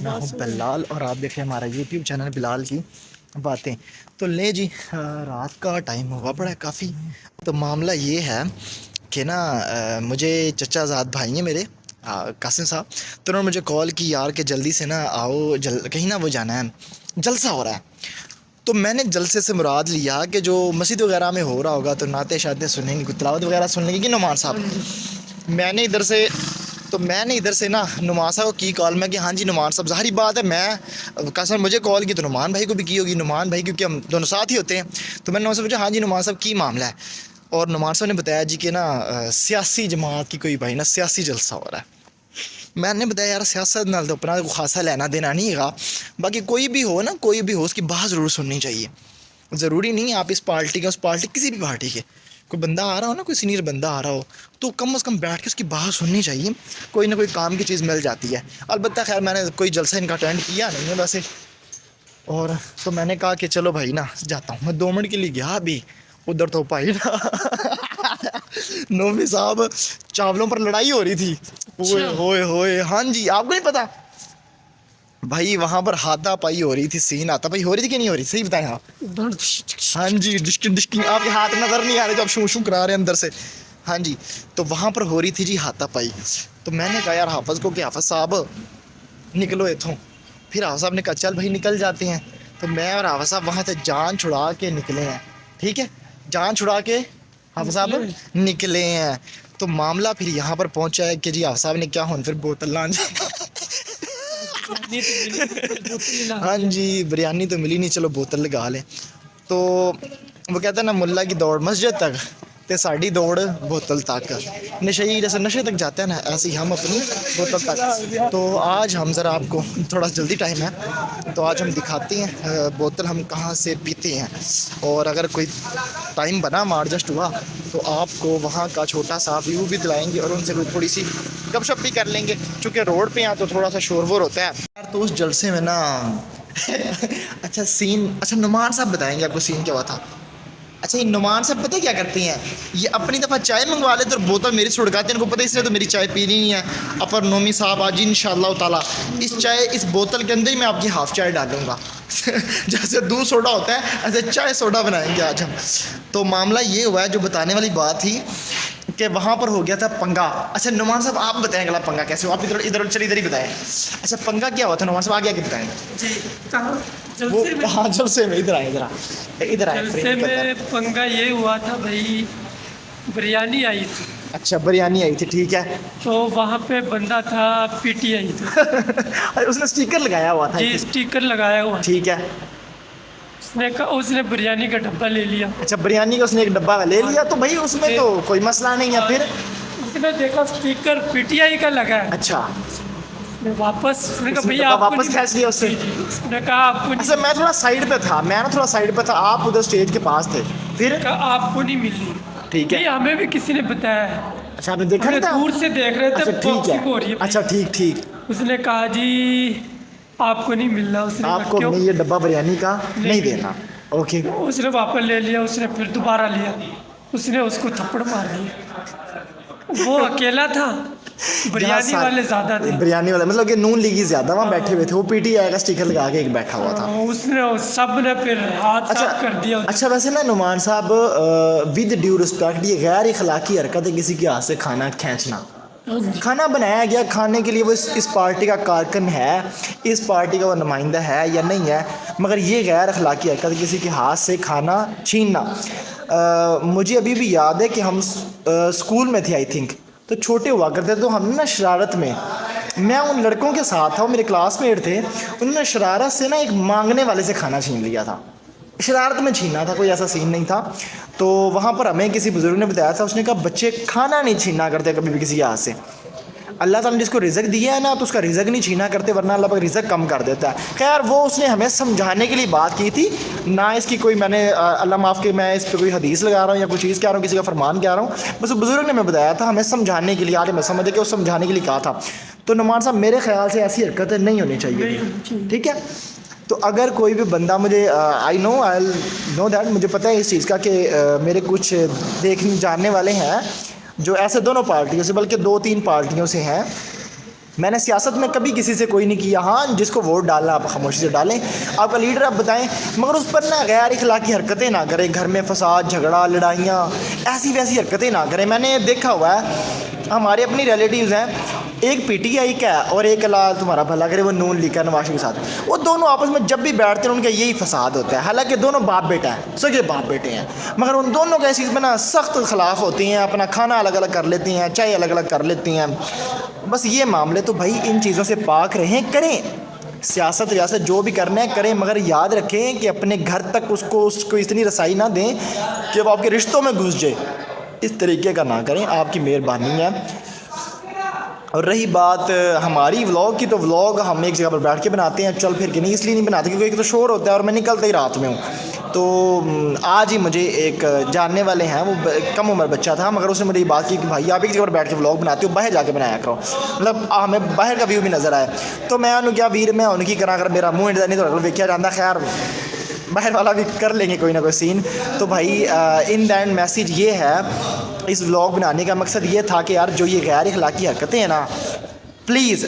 میں ہوں بلال اور آپ دیکھ رہے ہیں ہمارا یوٹیوب چینل بلال کی باتیں۔ تو لے جی، رات کا ٹائم ہوا پڑا ہے کافی۔ تو معاملہ یہ ہے کہ نا مجھے چچا زاد بھائی ہیں میرے، قاسم صاحب، تو انہوں نے مجھے کال کی یار کہ جلدی سے نا آؤ، کہیں نا وہ جانا ہے، جلسہ ہو رہا ہے۔ تو میں نے جلسے سے مراد لیا کہ جو مسجد وغیرہ میں ہو رہا ہوگا، تو نعتیں شاتیں سنیں گے، تلاوت وغیرہ سن لیں گے کہ نعمان صاحب۔ میں نے ادھر سے نا نعمان صاحب کو کی کال میں کہ ہاں جی نعمان صاحب، ظاہری بات ہے میں قاسم مجھے کال کی تو نعمان بھائی کو بھی کی ہوگی، نعمان بھائی کیونکہ ہم دونوں ساتھ ہی ہوتے ہیں۔ تو میں نے نعمان صاحب پوچھا ہاں جی نعمان صاحب کی معاملہ ہے، اور نعمان صاحب نے بتایا جی کہ نا سیاسی جماعت کی کوئی بھائی نا سیاسی جلسہ ہو رہا ہے۔ میں نے بتایا یار سیاست نال تو اپنا خاصا لینا دینا نہیں گا، باقی کوئی بھی ہو نا، کوئی بھی ہو اس کی بات ضرور سننی چاہیے۔ ضروری نہیں آپ اس پارٹی کے، اس پارٹی کسی بھی پارٹی کے، کوئی بندہ آ رہا ہو نا، کوئی سینئر بندہ آ رہا ہو، تو کم از کم بیٹھ کے اس کی بات سننی چاہیے، کوئی نہ کوئی کام کی چیز مل جاتی ہے۔ البتہ خیر میں نے کوئی جلسہ ان کا اٹینڈ کیا نہیں ہے ویسے، اور تو میں نے کہا کہ چلو بھائی نا جاتا ہوں۔ میں 2 منٹ کے لیے گیا ابھی ادھر، تو پائی نا نومی صاحب چاولوں پر لڑائی ہو رہی تھی، ہوئے ہوئے ہوئے، ہاں جی آپ کو نہیں پتا بھائی، وہاں پر ہاتھا پائی ہو رہی تھی، سین آتا پائی ہو رہی تھی کہ نہیں ہو رہی، صحیح بتائیں آپ؟ ہاں جی، ڈشکنگ ڈشکنگ، آپ کے ہاتھ نظر نہیں آ رہے جو آپ شوں شوں کرا رہے ہیں اندر سے، ہاں جی۔ تو وہاں پر ہو رہی تھی جی ہاتھا پائی۔ تو میں نے کہا یار حافظ کو کہ حافظ صاحب نکلو اتھوں، پھر حافظ صاحب نے کہا چل بھائی نکل جاتے ہیں۔ تو میں اور حافظ صاحب وہاں سے جان چھڑا کے نکلے ہیں، ٹھیک ہے، جان چھڑا کے حافظ صاحب نکلے ہیں۔ تو معاملہ پھر یہاں پر پہنچا ہے کہ جی حافظ صاحب نے کیا ہوں پھر بوتل لان ہاں جی، بریانی تو ملی نہیں، چلو بوتل لگا لیں۔ تو وہ کہتا ہے نا ملا کی دوڑ مسجد تک تے ساڑی دوڑ بوتل تک، نشئی جیسے نشے تک جاتے ہیں نا، ایسے ہی ہم اپنی بوتل تک۔ تو آج ہم ذرا آپ کو تھوڑا جلدی ٹائم ہے تو آج ہم دکھاتے ہیں بوتل ہم کہاں سے پیتے ہیں، اور اگر کوئی ٹائم بنا ایڈجسٹ ہوا تو آپ کو وہاں کا چھوٹا سا ویو بھی دلائیں گے، اور ان سے کوئی تھوڑی سی گپ شپ بھی کر لیں گے، چونکہ روڈ پہ یہاں تو تھوڑا سا شور وور ہوتا ہے۔ تو اس جلسے میں نا اچھا سین، اچھا نعمان صاحب بتائیں گے آپ کو سین کیا ہوا تھا۔ اچھا یہ نعمان صاحب پتہ کیا کرتے ہیں، یہ اپنی دفعہ چائے منگوا لیتے اور بوتل میری چھڑکاتے ہیں، ان کو پتہ اس نے تو میری چائے پینی نہیں ہے۔ اپر نومی صاحب آج انشاءاللہ تعالیٰ اس بوتل کے اندر ہی میں آپ کی ہاف چائے ڈالوں گا جیسے دودھ سوڈا ہوتا ہے ایسے چائے سوڈا بنائیں گے آج ہم۔ تو معاملہ یہ ہوا ہے جو بتانے والی بات تھی کہ وہاں پر ہو گیا تھا پنگا۔ اچھا نعمان صاحب آپ بتائیں گلا پنگا کیسے ہوا، آپ ادھر ادھر ہی بتائیں۔ اچھا پنگا کیا ہوا تھا نعمان صاحب، آگے آگے بتائیں جی، وہ ہاں جلسے میں ادھر آئے جلسے میں پنگا یہ ہوا تھا بھائی، بریانی آئی تھی، اچھا بریانی آئی تھی، ٹھیک ہے۔ تو وہاں پہ بندہ تھا پی ٹی آئی تھا اس نے اسٹیکر لگایا ہوا تھا، جی، اسٹیکر لگایا ہوا تھا۔ ٹھیک ہے۔ اس نے بریانی کا ڈبہ لے لیا۔ اچھا بریانی کا اس نے ایک ڈبہ لے لیا، تو بھائی اس میں تو کوئی مسئلہ نہیں ہے پھر۔ اس نے دیکھا اسٹیکر پی ٹی آئی کا لگا ہے، اچھا اس نے کہا بھائی ڈبہ آپ کو واپس کھینچ لیا اس سے۔ اس نے کہا آپ کو اچھا میں تھوڑا سائڈ پہ تھا، آپ ادھر اسٹیج کے پاس تھے، پھر آپ کو نہیں ملنی، ٹھیک ہے۔ ہمیں بھی کسی نے بتایا ہے، اچھا آپ نے دیکھا نہیں تھا، دور سے دیکھ رہے تھے اچھا ٹھیک ہے، باکسنگ ہو رہی ہے۔ اچھا ٹھیک اس نے کہا جی آپ کو نہیں ملنا، اس نے آپ کہا کو کیوں؟ یہ ڈبہ بریانی کا نہیں دینا، اوکے۔ اس نے واپس لے لیا، اس نے پھر دوبارہ لیا، اس نے اس کو تھپڑ مار دیا۔ وہ اکیلا تھا، بریانی والے زیادہ تھے، بریانی والے مطلب کہ نون لیگی زیادہ وہاں بیٹھے ہوئے تھے، وہ پی ٹی آئی کا اسٹیکر لگا کے ایک بیٹھا ہوا تھا۔ اس نے سب نے پھر ہاتھ صاف کر دیا۔ اچھا ویسے نا نعمان صاحب ود ڈیو رسپیکٹ، یہ غیر اخلاقی حرکت ہے کسی کے ہاتھ سے کھانا کھینچنا۔ کھانا بنایا گیا کھانے کے لیے، وہ اس پارٹی کا کارکن ہے، اس پارٹی کا وہ نمائندہ ہے یا نہیں ہے، مگر یہ غیر اخلاقی حرکت ہے کسی کے ہاتھ سے کھانا چھیننا۔ مجھے ابھی بھی یاد ہے کہ ہم اسکول میں تھے آئی تھنک، تو چھوٹے ہوا کرتے تو ہم نا شرارت میں، میں ان لڑکوں کے ساتھ تھا، وہ میرے کلاس میٹ تھے، انہوں نے شرارت سے نا ایک مانگنے والے سے کھانا چھین لیا تھا، شرارت میں چھینا تھا، کوئی ایسا سین نہیں تھا۔ تو وہاں پر ہمیں کسی بزرگ نے بتایا تھا، اس نے کہا بچے کھانا نہیں چھینا کرتے کبھی بھی کسی کے ہاتھ سے، اللہ تعالیٰ نے جس کو رزق دیا ہے نا تو اس کا رزق نہیں چھینا کرتے، ورنہ اللہ پاک رزق کم کر دیتا ہے۔ خیر وہ اس نے ہمیں سمجھانے کے لیے بات کی تھی، نہ اس کی کوئی میں نے اللہ معاف کہ میں اس پہ کوئی حدیث لگا رہا ہوں یا کوئی چیز کہہ رہا ہوں، کسی کا فرمان کہہ رہا ہوں، بس بزرگ نے ہمیں بتایا تھا ہمیں سمجھانے کے لیے، آج ہمیں سمجھے کہ وہ سمجھانے کے لیے کہا تھا۔ تو نعمان صاحب میرے خیال سے ایسی حرکتیں نہیں ہونی چاہیے، ٹھیک ہے۔ تو اگر کوئی بھی بندہ مجھے آئی نو دیٹ، مجھے پتہ ہے اس چیز کا کہ میرے کچھ دیکھنے جاننے والے ہیں جو ایسے دونوں پارٹیوں سے بلکہ 2-3 پارٹیوں سے ہیں، میں نے سیاست میں کبھی کسی سے کوئی نہیں کیا. ہاں جس کو ووٹ ڈالنا آپ خاموشی سے ڈالیں, آپ کا لیڈر آپ بتائیں, مگر اس پر نا غیر اخلاقی حرکتیں نہ کریں, گھر میں فساد جھگڑا لڑائیاں ایسی ویسی حرکتیں نہ کریں. میں نے دیکھا ہوا ہے ہمارے اپنی ریلیٹیوز ہیں, ایک پی ٹی آئی کا ہے اور ایک اللہ تمہارا بھلا کرے وہ نون لیگ کا نواز شریف کے ساتھ, وہ دونوں آپس میں جب بھی بیٹھتے ہیں ان کا یہی فساد ہوتا ہے. حالانکہ دونوں باپ بیٹا ہیں, سگے باپ بیٹے ہیں, مگر ان دونوں کا اس چیز میں نا سخت خلاف ہوتے ہیں. اپنا کھانا الگ الگ کر لیتے ہیں, چائے الگ الگ کر لیتے ہیں. بس یہ معاملے تو بھائی ان چیزوں سے پاک رہیں, کریں سیاست ریاست جو بھی کرنا ہے کریں, مگر یاد رکھیں کہ اپنے گھر تک اس کو اتنی رسائی نہ دیں کہ وہ آپ کے رشتوں میں گھس جائے. اس طریقے کا نہ کریں, آپ کی مہربانی ہے. اور رہی بات ہماری ولاگ کی, تو ولاگ ہم ایک جگہ پر بیٹھ کے بناتے ہیں, چل پھر کے نہیں, اس لیے نہیں بناتے کیونکہ ایک تو شور ہوتا ہے اور میں نکلتا ہی رات میں ہوں. تو آج ہی مجھے ایک جاننے والے ہیں, وہ کم عمر بچہ تھا, مگر اس نے مجھے یہ بات کی کہ بھائی آپ ایک جگہ پر بیٹھ کے ولاگ بناتے ہو, باہر جا کے بنایا کرو, مطلب ہمیں باہر کا ویو بھی نظر آئے. تو میں انہوں کیا ویر میں ان کی کرا کر میرا منہ ہٹتا نہیں تو ویکیا جانا, خیر باہر والا بھی کر لیں گے کوئی نہ کوئی سین. تو بھائی ان دا اینڈ میسیج یہ ہے, اس ولاگ بنانے کا مقصد یہ تھا کہ یار جو یہ غیر اخلاقی حرکتیں ہیں نا, پلیز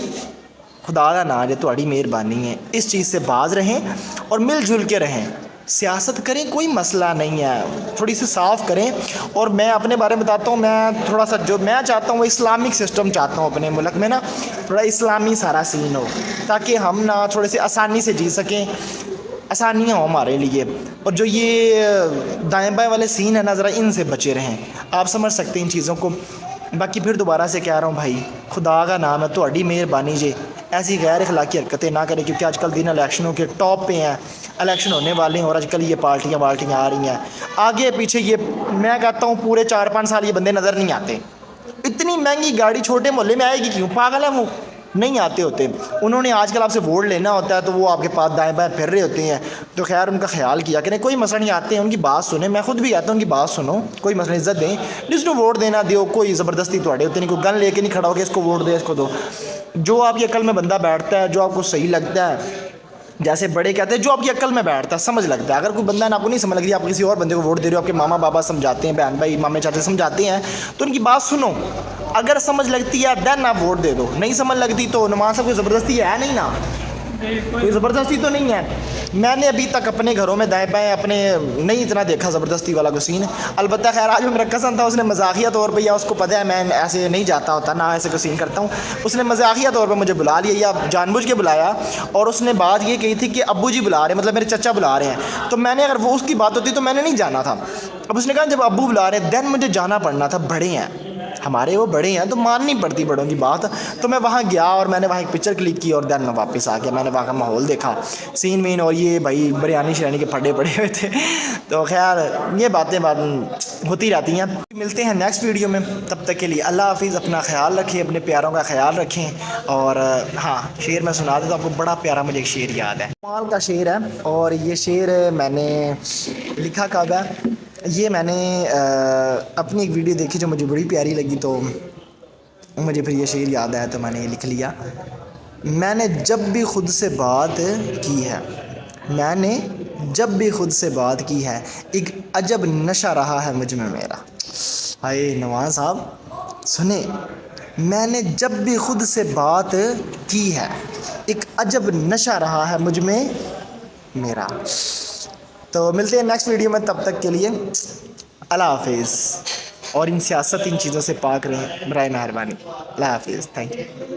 خدا کا نام ہے تہاڑی مہربانی ہے, اس چیز سے باز رہیں اور مل جل کے رہیں. سیاست کریں کوئی مسئلہ نہیں ہے, تھوڑی سی صاف کریں. اور میں اپنے بارے میں بتاتا ہوں, میں تھوڑا سا جو میں چاہتا ہوں وہ اسلامک سسٹم چاہتا ہوں اپنے ملک میں نا, تھوڑا اسلامی سارا سین ہو تاکہ ہم نا تھوڑے سے آسانی سے جی سکیں, آسانیاں ہوں ہمارے لیے. اور جو یہ دائیں بائیں والے سین ہیں نا, ذرا ان سے بچے رہیں, آپ سمجھ سکتے ہیں ان چیزوں کو. باقی پھر دوبارہ سے کہہ رہا ہوں بھائی خدا کا نام ہے تہاڑی مہربانی جی, ایسی غیر اخلاقی حرکتیں نہ کریں, کیونکہ آج کل دن الیکشنوں کے ٹاپ پہ ہیں, الیکشن ہونے والے ہیں, اور آج کل یہ پارٹیاں آ رہی ہیں آگے پیچھے. یہ میں کہتا ہوں پورے 4-5 سال یہ بندے نظر نہیں آتے. اتنی مہنگی گاڑی چھوٹے محلے میں آئے گی کیوں, پاگل ہے وہ, نہیں آتے ہوتے. انہوں نے آج کل آپ سے ووٹ لینا ہوتا ہے تو وہ آپ کے پاس دائیں بائیں پھر رہے ہوتے ہیں. تو خیر ان کا خیال کیا کریں, کوئی مسئلہ نہیں, آتے ہیں ان کی بات سنیں, میں خود بھی آتا ہوں ان کی بات سنو, کوئی مسئلہ عزت دیں, جس کو ووٹ دینا دیو, کوئی زبردستی تھوڑے ہوتے نہیں, کوئی گن لے کے نہیں کھڑا ہو کہ اس کو ووٹ دے اس کو دو. جو آپ کی عقل میں بندہ بیٹھتا ہے, جو آپ کو صحیح لگتا ہے, جیسے بڑے کہتے ہیں جو آپ کی عقل میں بیٹھتا ہے, سمجھ لگتا ہے. اگر کوئی بندہ آپ کو نہیں سمجھ لگتی, آپ کسی اور بندے کو ووٹ دے رہے ہو, آپ کے ماما بابا سمجھاتے ہیں, بہن بھائی مامے چاچے سمجھاتے ہیں, تو ان کی بات سنو. اگر سمجھ لگتی ہے دین آپ ووٹ دے دو, نہیں سمجھ لگتی تو نماز صاحب کوئی زبردستی ہے نہیں نا, کوئی زبردستی تو نہیں ہے. میں نے ابھی تک اپنے گھروں میں دائیں بائیں اپنے نہیں اتنا دیکھا زبردستی والا کوئی سین. البتہ خیر آج میرا کزن تھا, اس نے مزاحیہ طور پہ, یا اس کو پتہ ہے میں ایسے نہیں جاتا ہوتا نہ ایسے کوئی سین کرتا ہوں, اس نے مزاحیہ طور پہ مجھے بلا لیا یا جان بوجھ کے بلایا, اور اس نے بات یہ کہی تھی کہ ابو جی بلا رہے ہیں, مطلب میرے چچا بلا رہے ہیں. تو میں نے اگر وہ اس کی بات ہوتی تو میں نے نہیں جانا تھا. اب اس نے کہا جب ابو بلا رہے ہیں دین مجھے جانا پڑنا تھا, بڑے ہیں ہمارے, وہ بڑے ہیں تو ماننی پڑتی بڑوں کی بات. تو میں وہاں گیا اور میں نے وہاں ایک پکچر کلک کی اور دین میں واپس آ گیا. میں نے وہاں کا ماحول دیکھا, سین وین, اور یہ بھائی بریانی شریانی کے پھڈے پڑے ہوئے تھے. تو خیر یہ باتیں ہوتی رہتی ہیں. ملتے ہیں نیکسٹ ویڈیو میں, تب تک کے لیے اللہ حافظ. اپنا خیال رکھیں, اپنے پیاروں کا خیال رکھیں. اور ہاں شعر میں سنا دیتا ہوں آپ کو, بڑا پیارا مجھے ایک شعر یاد ہے, کمال کا شعر ہے. اور یہ شعر میں نے لکھا کب ہے, یہ میں نے اپنی ایک ویڈیو دیکھی جو مجھے بڑی پیاری لگی, تو مجھے پھر یہ شعر یاد آیا تو میں نے یہ لکھ لیا. میں نے جب بھی خود سے بات کی ہے, میں نے جب بھی خود سے بات کی ہے, ایک عجب نشہ رہا ہے مجھ میں میرا. ہائے نواز صاحب سنیں, میں نے جب بھی خود سے بات کی ہے, ایک عجب نشہ رہا ہے مجھ میں میرا. تو ملتے ہیں نیکسٹ ویڈیو میں, تب تک کے لیے اللہ حافظ. اور ان سیاست ان چیزوں سے پاک رہیں برائے مہربانی. اللہ حافظ, تھینک یو.